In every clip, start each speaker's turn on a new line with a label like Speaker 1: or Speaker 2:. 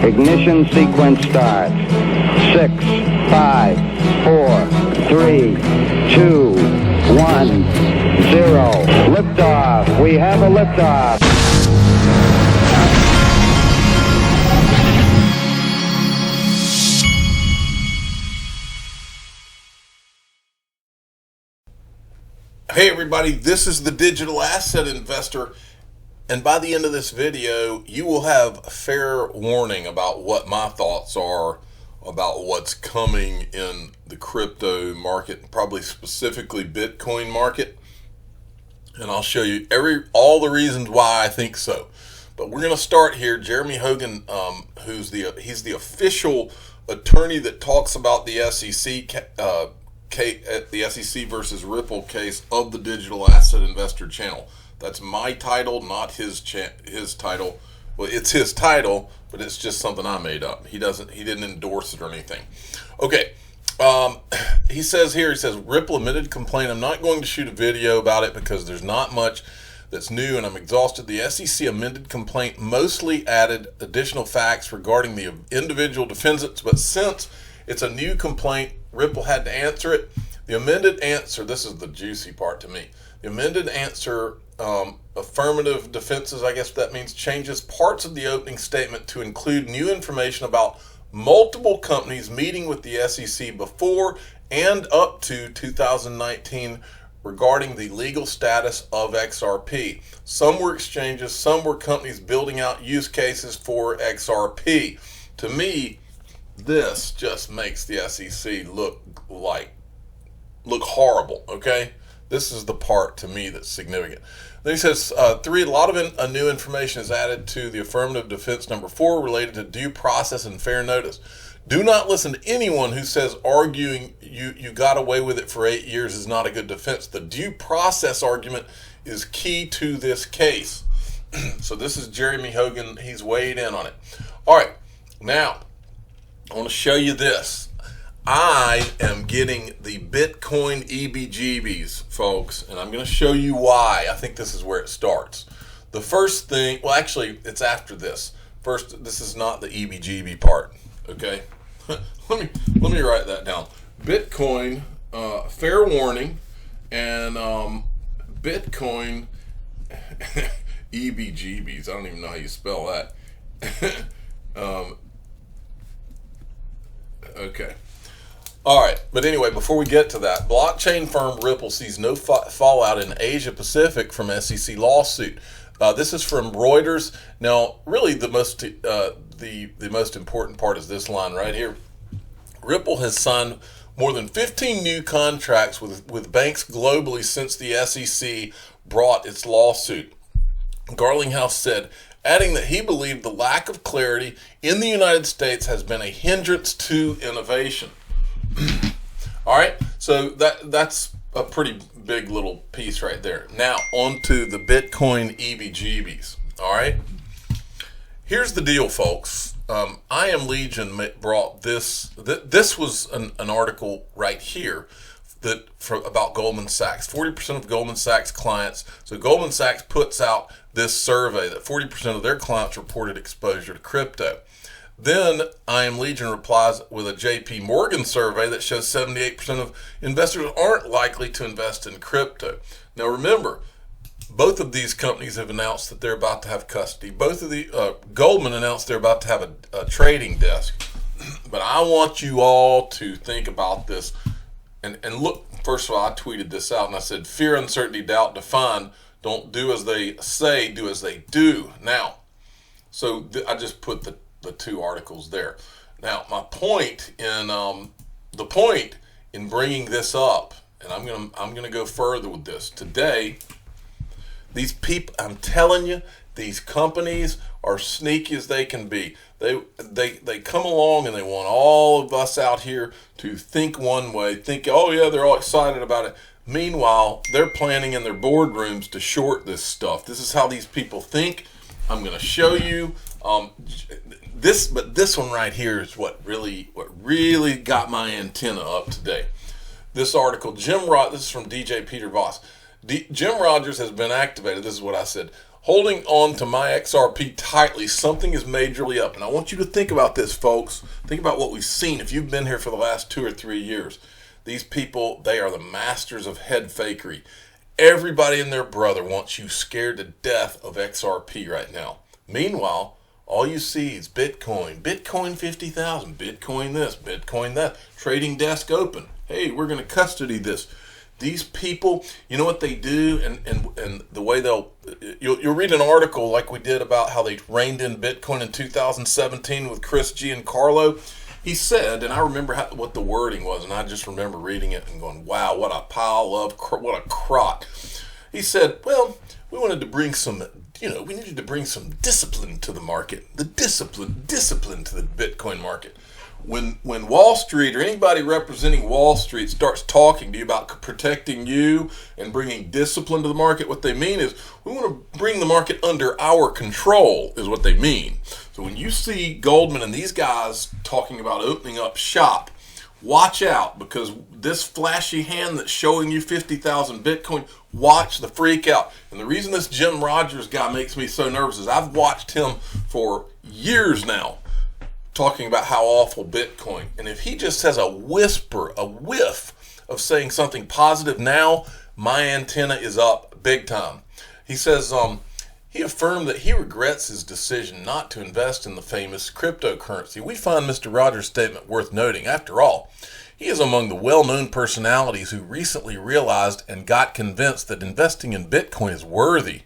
Speaker 1: Ignition sequence starts. 6, 5, 4, 3, 2, 1, 0. Liftoff. We have a liftoff.
Speaker 2: Hey everybody, this is the Digital Asset Investor, and by the end of this video you will have a fair warning about what my thoughts are about what's coming in the crypto market, probably specifically Bitcoin market, and I'll show you all the reasons why I think so. But we're going to start here. Jeremy Hogan, he's the official attorney that talks about the SEC the SEC versus Ripple case of the Digital Asset Investor channel. That's my title, not his title. Well, it's his title, but it's just something I made up. He didn't endorse it or anything. Okay. He says Ripple admitted complaint. I'm not going to shoot a video about it because there's not much that's new and I'm exhausted. The SEC amended complaint mostly added additional facts regarding the individual defendants, but since it's a new complaint, Ripple had to answer it. The amended answer, this is the juicy part to me. The amended answer, affirmative defenses, I guess that means, changes parts of the opening statement to include new information about multiple companies meeting with the SEC before and up to 2019 regarding the legal status of XRP. Some were exchanges, some were companies building out use cases for XRP. To me, this just makes the SEC look horrible, okay? This is the part to me that's significant. Then he says, 3, a lot of new information is added to the affirmative defense number 4 related to due process and fair notice. Do not listen to anyone who says arguing you got away with it for 8 years is not a good defense. The due process argument is key to this case. So this is Jeremy Hogan. He's weighed in on it. All right, now I want to show you this. I am getting the Bitcoin EBGBs, folks, and I'm going to show you why. I think this is where it starts. The first thing, well, actually, it's after this. First, this is not the EBGB part, okay? let me write that down. Bitcoin, fair warning, and Bitcoin EBGBs. I don't even know how you spell that. Okay. All right. But anyway, before we get to that, blockchain firm Ripple sees no fallout in Asia Pacific from SEC lawsuit. This is from Reuters. Now, really, the most important part is this line right here. Ripple has signed more than 15 new contracts with banks globally since the SEC brought its lawsuit. Garlinghouse said, adding that he believed the lack of clarity in the United States has been a hindrance to innovation. All right, so that's a pretty big little piece right there. Now, on to the Bitcoin EBGBs. All right, here's the deal, folks. I Am Legion brought this. This was an article right here about Goldman Sachs. 40% of Goldman Sachs clients. So Goldman Sachs puts out this survey that 40% of their clients reported exposure to crypto. Then I Am Legion replies with a JP Morgan survey that shows 78% of investors aren't likely to invest in crypto. Now remember, both of these companies have announced that they're about to have custody. Both of the Goldman announced they're about to have a trading desk. But I want you all to think about this and look. First of all, I tweeted this out and I said, fear, uncertainty, doubt, define. Don't do as they say, do as they do. Now, so I just put the two articles there. Now, my point in bringing this up, and I'm gonna go further with this today. These people, I'm telling you, these companies are sneaky as they can be. They come along and they want all of us out here to think one way, think, oh yeah, they're all excited about it. Meanwhile, they're planning in their boardrooms to short this stuff. This is how these people think. I'm going to show you this, but this one right here is what really got my antenna up today. This article, this is from DJ Peter Voss. Jim Rogers has been activated. This is what I said. holding on to my XRP tightly, something is majorly up. And I want you to think about this, folks. Think about what we've seen. If you've been here for the last 2 or 3 years, these people, they are the masters of head fakery. Everybody and their brother wants you scared to death of XRP right now. Meanwhile, all you see is Bitcoin, Bitcoin 50,000, Bitcoin this, Bitcoin that, trading desk open. Hey, we're going to custody this. These people, you know what they do, and the way you'll read an article like we did about how they reined in Bitcoin in 2017 with Chris Giancarlo. He said, and I remember what the wording was, and I just remember reading it and going, wow, what a pile of, what a crock. He said, well, we wanted to bring some, we needed to bring some discipline to the market, the discipline to the Bitcoin market. When Wall Street or anybody representing Wall Street starts talking to you about protecting you and bringing discipline to the market, what they mean is we want to bring the market under our control is what they mean. So when you see Goldman and these guys talking about opening up shop, watch out, because this flashy hand that's showing you 50,000 Bitcoin, watch the freak out. And the reason this Jim Rogers guy makes me so nervous is I've watched him for years now, talking about how awful Bitcoin. And if he just has a whisper, a whiff of saying something positive now, my antenna is up big time. He says he affirmed that he regrets his decision not to invest in the famous cryptocurrency. We find Mr. Rogers' statement worth noting. After all, he is among the well-known personalities who recently realized and got convinced that investing in Bitcoin is worthy.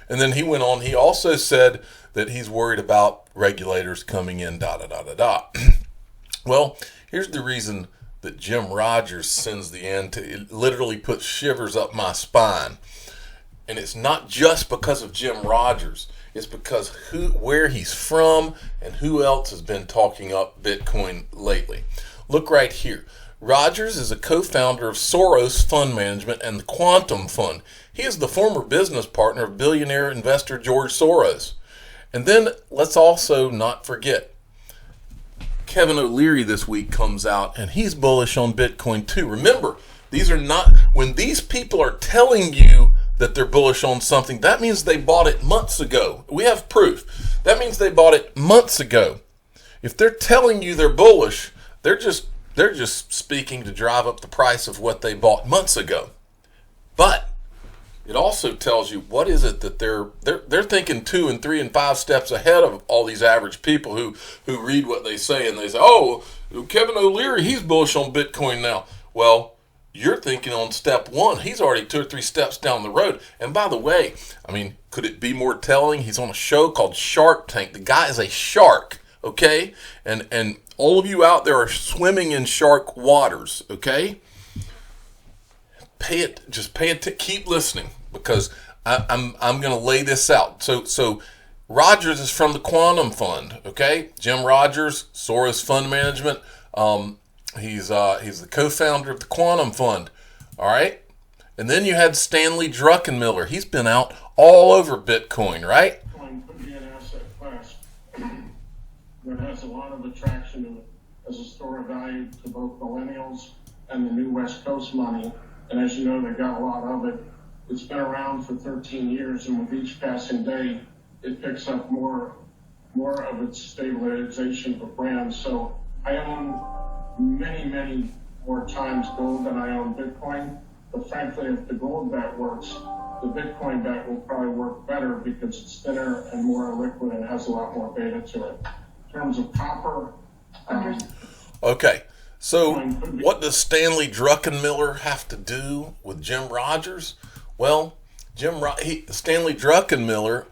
Speaker 2: And then he went on, he also said that he's worried about regulators coming in, Well, here's the reason that Jim Rogers sends the end to, it literally puts shivers up my spine. And it's not just because of Jim Rogers. It's because where he's from and who else has been talking up Bitcoin lately. Look right here. Rogers is a co-founder of Soros Fund Management and the Quantum Fund. He is the former business partner of billionaire investor George Soros. And then let's also not forget, Kevin O'Leary this week comes out and he's bullish on Bitcoin too. Remember, these are not, when these people are telling you that they're bullish on something, that means they bought it months ago. We have proof. That means they bought it months ago. If they're telling you they're bullish, they're just speaking to drive up the price of what they bought months ago. But it also tells you what is it that they're thinking 2 and 3 and 5 steps ahead of all these average people who read what they say and they say, oh, Kevin O'Leary, he's bullish on Bitcoin now. Well, you're thinking on step 1. He's already 2 or 3 steps down the road. And by the way, I mean, could it be more telling? He's on a show called Shark Tank. The guy is a shark, okay? And all of you out there are swimming in shark waters, okay? Keep listening, because I'm going to lay this out. So Rogers is from the Quantum Fund, okay? Jim Rogers, Soros Fund Management. He's the co-founder of the Quantum Fund, all right? And then you had Stanley Druckenmiller. He's been out all over Bitcoin, right?
Speaker 3: Bitcoin could be an asset class that has a lot of attraction as a store of value to both millennials and the new West Coast money. And as you know, they got a lot of it. It's been around for 13 years, and with each passing day, it picks up more of its stabilization of brands. So I own many more times gold than I own Bitcoin. But frankly, if the gold bet works, the Bitcoin bet will probably work better because it's thinner and more liquid and has a lot more beta to it. In terms of copper,
Speaker 2: okay. So what does Stanley Druckenmiller have to do with Jim Rogers? Well, Stanley Druckenmiller,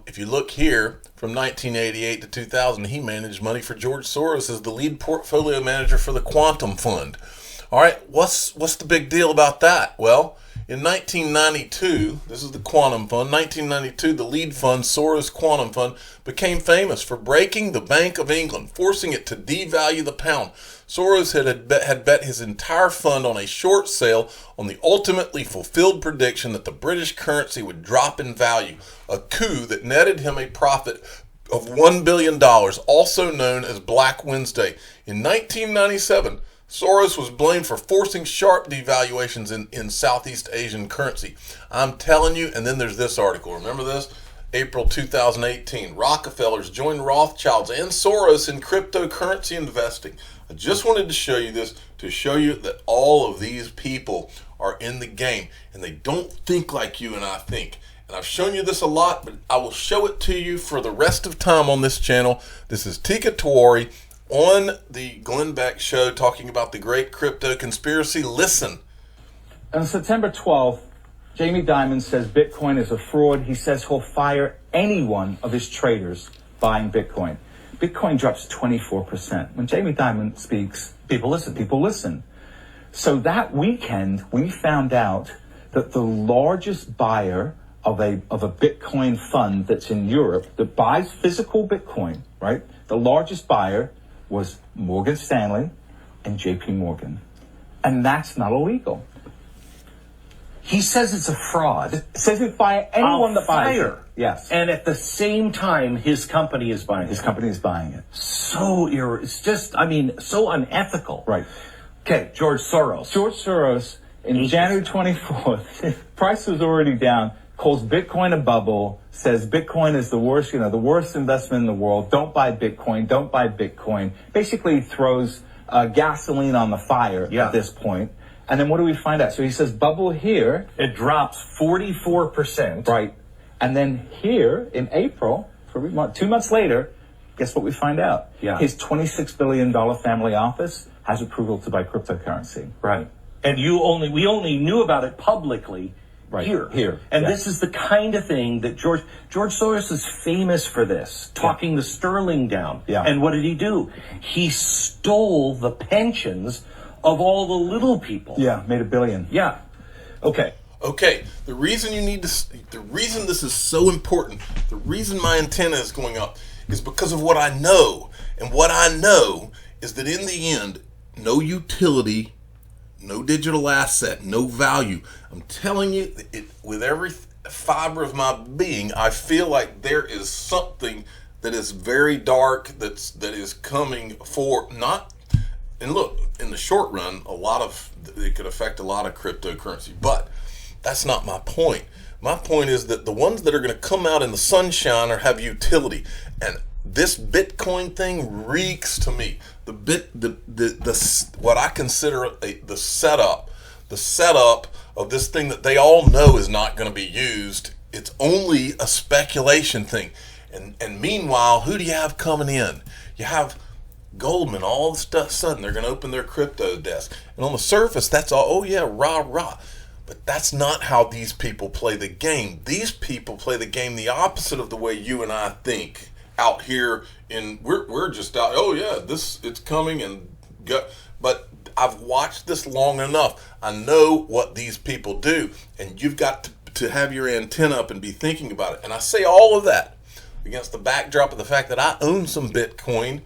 Speaker 2: if you look here, from 1988 to 2000, he managed money for George Soros as the lead portfolio manager for the Quantum Fund. All right, what's the big deal about that? Well, in 1992, this is the Quantum Fund, 1992, the lead fund, Soros Quantum Fund, became famous for breaking the Bank of England, forcing it to devalue the pound. Soros had bet his entire fund on a short sale on the ultimately fulfilled prediction that the British currency would drop in value, a coup that netted him a profit of $1 billion, also known as Black Wednesday. In 1997, Soros was blamed for forcing sharp devaluations in Southeast Asian currency. I'm telling you, and then there's this article. Remember this? April 2018. Rockefellers joined Rothschilds and Soros in cryptocurrency investing. I just wanted to show you this to show you that all of these people are in the game and they don't think like you and I think. And I've shown you this a lot, but I will show it to you for the rest of time on this channel. This is Tika Tawari on the Glenn Beck Show talking about the great crypto conspiracy. Listen.
Speaker 4: On September 12th, Jamie Dimon says Bitcoin is a fraud. He says he'll fire any one of his traders buying Bitcoin. Bitcoin drops 24%. When Jamie Dimon speaks, people listen. So that weekend, we found out that the largest buyer of a Bitcoin fund that's in Europe that buys physical Bitcoin, right? The largest buyer was Morgan Stanley and JP Morgan. And that's not illegal.
Speaker 5: He says it's a fraud.
Speaker 4: It says it by anyone that buys it. Yes.
Speaker 5: And at the same time, his company is buying it.
Speaker 4: His company is buying it.
Speaker 5: It's just, so unethical.
Speaker 4: Right.
Speaker 5: Okay, George Soros.
Speaker 4: George Soros, in January 24th, price was already down, calls Bitcoin a bubble, says Bitcoin is the worst, the worst investment in the world. Don't buy Bitcoin. Don't buy Bitcoin. Basically throws gasoline on the fire at this point. And then what do we find out? So he says bubble here.
Speaker 5: It drops 44%.
Speaker 4: Right. And then here in April, 2 months later, guess what we find out?
Speaker 5: Yeah.
Speaker 4: His $26 billion family office has approval to buy cryptocurrency.
Speaker 5: Right. And we only knew about it publicly here. And this is the kind of thing that George Soros is famous for this, talking the sterling down.
Speaker 4: Yeah.
Speaker 5: And what did he do? He stole the pensions of all the little people.
Speaker 4: Yeah, made $1 billion.
Speaker 5: Yeah. Okay.
Speaker 2: The reason this is so important, the reason my antenna is going up is because of what I know. And what I know is that in the end, no utility, no digital asset, no value. I'm telling you, with every fiber of my being, I feel like there is something that is very dark that is coming for not. And look, in the short run, it could affect a lot of cryptocurrency, but that's not my point. My point is that the ones that are going to come out in the sunshine or have utility, and this Bitcoin thing reeks to me. What I consider the setup of this thing that they all know is not going to be used. It's only a speculation thing, and meanwhile, who do you have coming in? You have Goldman. All of a sudden they're going to open their crypto desk, and on the surface that's all, oh yeah, rah. But that's not how these people play the game. These people play the game the opposite of the way you and I think. Out here we're just out, oh yeah, it's coming and go. But I've watched this long enough. I know what these people do, and you've got to have your antenna up and be thinking about it. And I say all of that against the backdrop of the fact that I own some Bitcoin.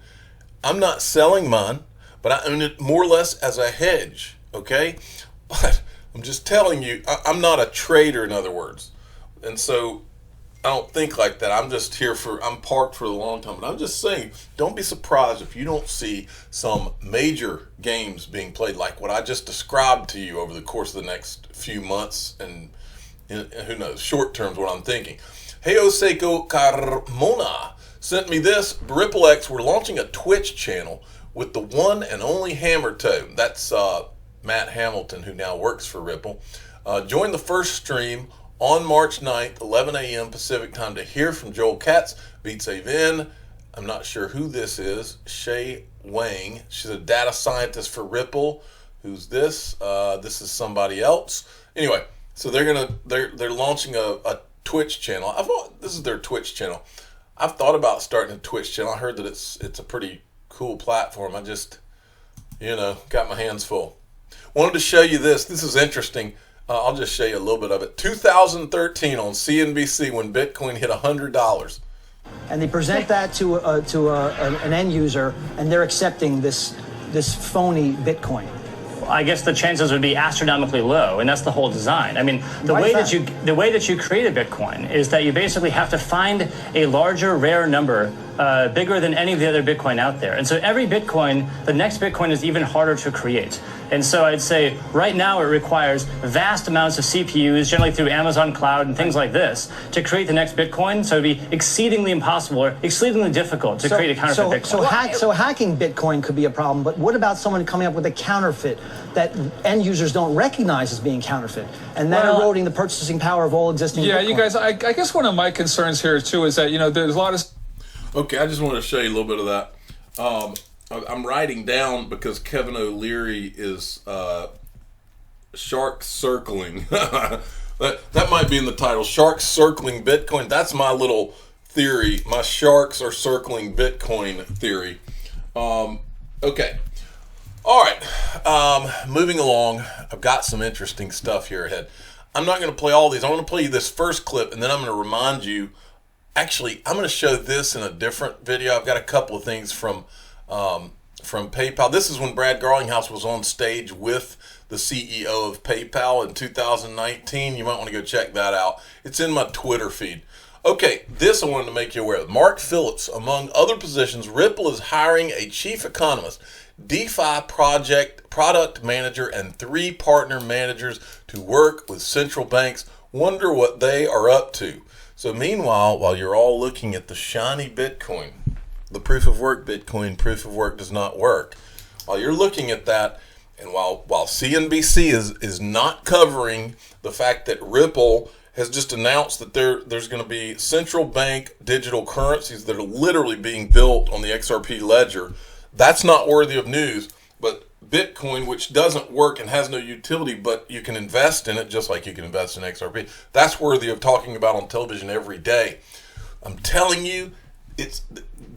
Speaker 2: I'm not selling mine, but I own it more or less as a hedge, okay? But I'm just telling you, I'm not a trader, in other words. And so I don't think like that. I'm parked for the long time. But I'm just saying, don't be surprised if you don't see some major games being played like what I just described to you over the course of the next few months. And who knows, short term is what I'm thinking. Hey, Seiko Carmona sent me this. RippleX, we're launching a Twitch channel with the one and only Hammer Toe. That's Matt Hamilton, who now works for Ripple. Join the first stream on March 9th, 11 a.m. Pacific time to hear from Joel Katz, Beats A Vin. I'm not sure who this is. Shay Wang. She's a data scientist for Ripple. Who's this? This is somebody else. Anyway, so they're launching a Twitch channel. This is their Twitch channel. I've thought about starting a Twitch channel. I heard that it's a pretty cool platform. I just, got my hands full. Wanted to show you this. This is interesting. I'll just show you a little bit of it. 2013 on CNBC when Bitcoin hit $100.
Speaker 6: And they present that to an end user, and they're accepting this phony Bitcoin.
Speaker 7: I guess the chances would be astronomically low, and that's the whole design. I mean, the way that you create a Bitcoin is that you basically have to find a larger, rare number bigger than any of the other Bitcoin out there. And so every Bitcoin, the next Bitcoin is even harder to create. And so I'd say right now it requires vast amounts of CPUs, generally through Amazon Cloud and things like this, to create the next Bitcoin. So it'd be exceedingly impossible or exceedingly difficult to create a counterfeit Bitcoin.
Speaker 6: So hacking Bitcoin could be a problem, but what about someone coming up with a counterfeit that end users don't recognize as being counterfeit, and then eroding the purchasing power of all existing Bitcoin?
Speaker 8: You guys, I guess one of my concerns here too is that, there's a lot of...
Speaker 2: Okay, I just want to show you a little bit of that. I'm writing down because Kevin O'Leary is shark circling. that might be in the title, Sharks Circling Bitcoin. That's my little theory. My sharks are circling Bitcoin theory. Okay. All right. Moving along. I've got some interesting stuff here ahead. I'm not going to play all these. I want to play you this first clip, and then I'm going to remind you. Actually, I'm going to show this in a different video. I've got a couple of things from PayPal. This is when Brad Garlinghouse was on stage with the CEO of PayPal in 2019. You might want to go check that out. It's in my Twitter feed. Okay, this I wanted to make you aware of. Mark Phillips, among other positions, Ripple is hiring a chief economist, DeFi product manager, and 3 partner managers to work with central banks. Wonder what they are up to. So meanwhile, while you're all looking at the shiny Bitcoin, the proof of work Bitcoin, proof of work does not work. While you're looking at that, and while CNBC is not covering the fact that Ripple has just announced that there's going to be central bank digital currencies that are literally being built on the XRP ledger, that's not worthy of news. But Bitcoin, which doesn't work and has no utility, but you can invest in it just like you can invest in XRP, that's worthy of talking about on television every day. I'm telling you, it's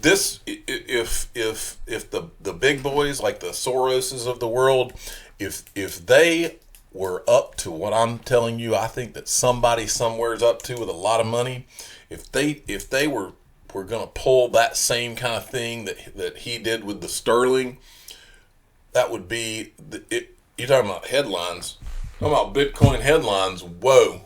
Speaker 2: this. If the big boys like the Soroses of the world, if they were up to what I'm telling you, I think that somebody somewhere's up to with a lot of money. If they were going to pull that same kind of thing that he did with the sterling, that would be it. You're talking about headlines. Talking about Bitcoin headlines. Whoa.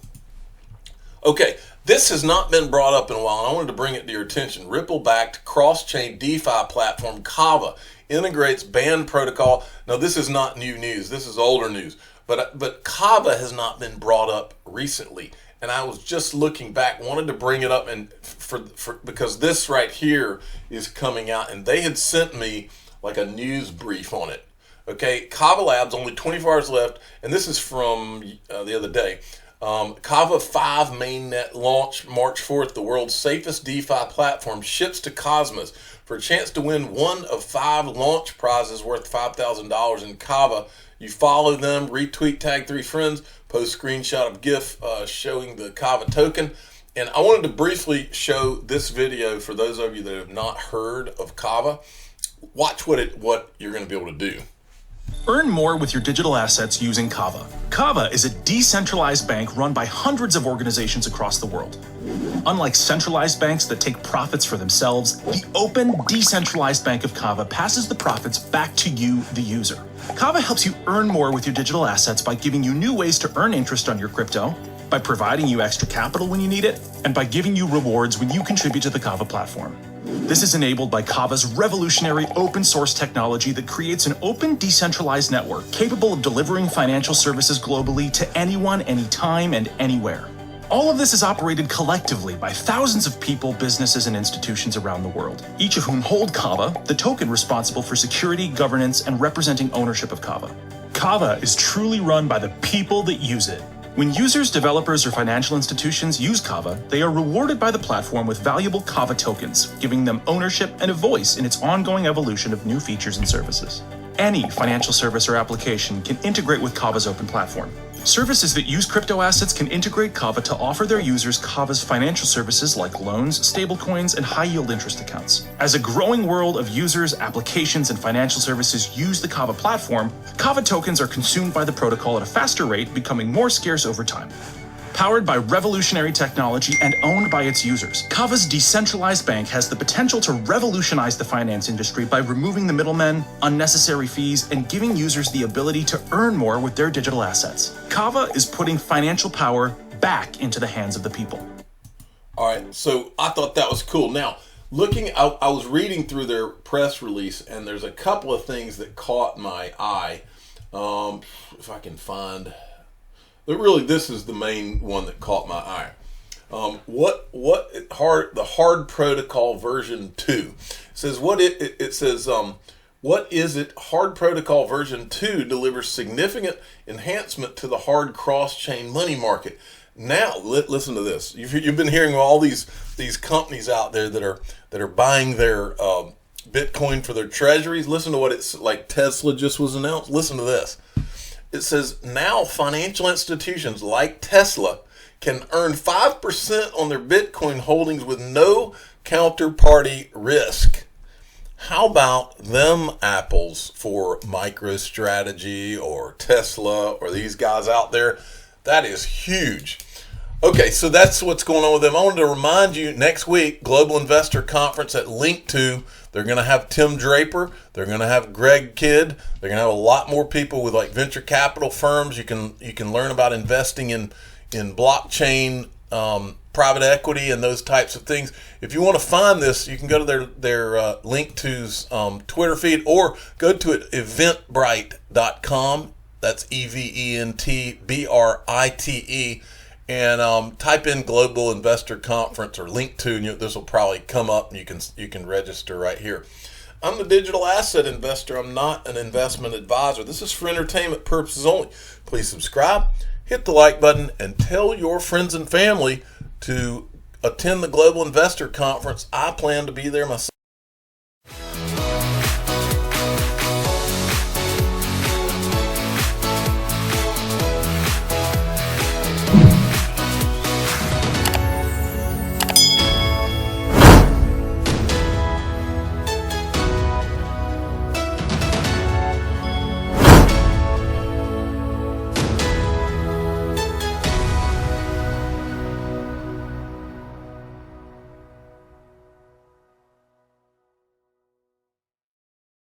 Speaker 2: Okay, this has not been brought up in a while, and I wanted to bring it to your attention. Ripple-backed cross-chain DeFi platform Kava integrates banned protocol. Now, this is not new news. This is older news. But Kava has not been brought up recently, and I was just looking back, wanted to bring it up, and because this right here is coming out, and they had sent me like a news brief on it. Okay, Kava Labs, only 24 hours left, and this is from the other day. Kava 5 mainnet launch March 4th. The world's safest DeFi platform ships to Cosmos for a chance to win one of 5 launch prizes worth $5,000 in Kava. You follow them, retweet, tag 3 friends, post screenshot of GIF showing the Kava token. And I wanted to briefly show this video for those of you that have not heard of Kava. Watch what you're going to be able to do.
Speaker 9: Earn more with your digital assets using Kava. Kava is a decentralized bank run by hundreds of organizations across the world. Unlike centralized banks that take profits for themselves, the open, decentralized bank of Kava passes the profits back to you, the user. Kava helps you earn more with your digital assets by giving you new ways to earn interest on your crypto, by providing you extra capital when you need it, and by giving you rewards when you contribute to the Kava platform. This is enabled by Kava's revolutionary open source technology that creates an open, decentralized network capable of delivering financial services globally to anyone, anytime, and anywhere. All of this is operated collectively by thousands of people, businesses, and institutions around the world, each of whom hold Kava, the token responsible for security, governance, and representing ownership of Kava. Kava is truly run by the people that use it. When users, developers, or financial institutions use Kava, they are rewarded by the platform with valuable Kava tokens, giving them ownership and a voice in its ongoing evolution of new features and services. Any financial service or application can integrate with Kava's open platform. Services that use crypto assets can integrate Kava to offer their users Kava's financial services like loans, stablecoins, and high-yield interest accounts. As a growing world of users, applications, and financial services use the Kava platform, Kava tokens are consumed by the protocol at a faster rate, becoming more scarce over time. Powered by revolutionary technology and owned by its users, Kava's decentralized bank has the potential to revolutionize the finance industry by removing the middlemen, unnecessary fees, and giving users the ability to earn more with their digital assets. Kava is putting financial power back into the hands of the people.
Speaker 2: All right, so I thought that was cool. Now, I was reading through their press release, and there's a couple of things that caught my eye. If I can find, but really, this is the main one that caught my eye. The hard protocol version 2 says it says what is it? Hard protocol version 2 delivers significant enhancement to the hard cross-chain money market. Now, listen to this. You've been hearing all these companies out there that are buying their Bitcoin for their treasuries. Listen to what it's like. Tesla just was announced. Listen to this. It says now financial institutions like Tesla can earn 5% on their Bitcoin holdings with no counterparty risk. How about them apples for MicroStrategy or Tesla or these guys out there? That is huge. Okay, so that's what's going on with them. I wanted to remind you, next week, Global Investor Conference at Link2. They're going to have Tim Draper. They're going to have Greg Kidd. They're going to have a lot more people with like venture capital firms. You can learn about investing in blockchain, private equity, and those types of things. If you want to find this, you can go to their Link2's Twitter feed, or go to it eventbrite.com. That's EVENTBRITE, and type in Global Investor Conference or Link2, and this will probably come up, and you can register right here. I'm the digital asset investor. I'm not an investment advisor. This is for entertainment purposes only. Please subscribe, hit the like button, and tell your friends and family to attend the Global Investor Conference. I plan to be there myself.